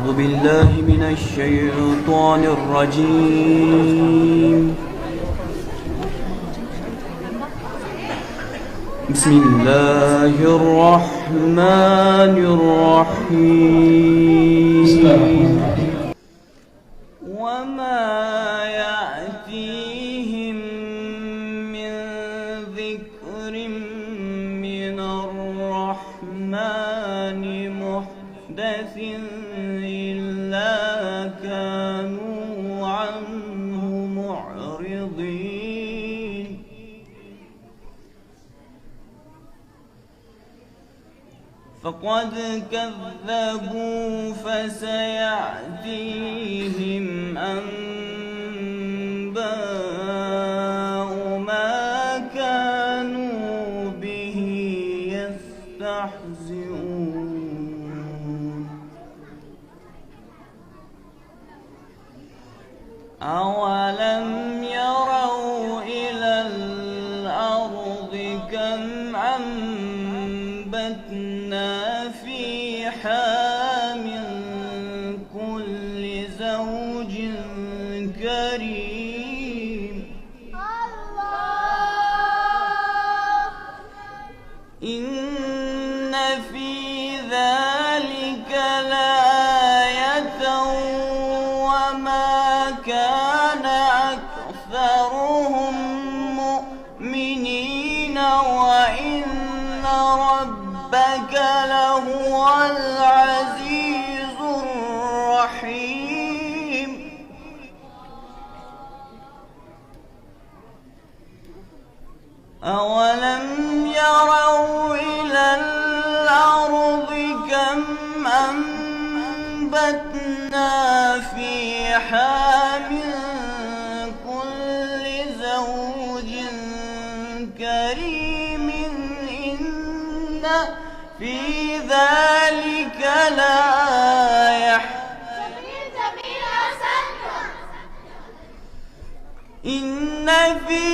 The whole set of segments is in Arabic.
أعوذ بالله من الشيطان الرجيم. بسم الله الرحمن الرحيم. وما يأتيهم من ذكر من الرحمن محدث إلا كانوا عنه معرضين. فقد كذبوا فسيأتيهم أنباء ما كانوا به يستهزئون. أولم يروا إلى الأرض كم أنبتنا فيها من كل زوج كريم. إن في ذلك لآية وما كان أكثرهم مؤمنين وإن ربك لهو العزيز الرحيم. أولم يروا إلى الأرض كم أنبتنا فيها من كل زوج كريم. إن في ذلك لآية. إن في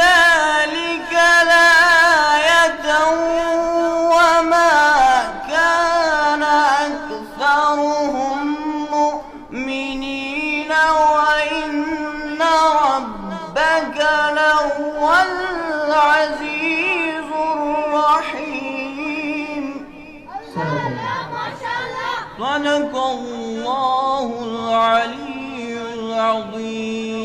ذلك لآية وما كان أكثرهم مؤمنين وإن ربك لهو العزيز الرحيم. صدق الله العلي العظيم.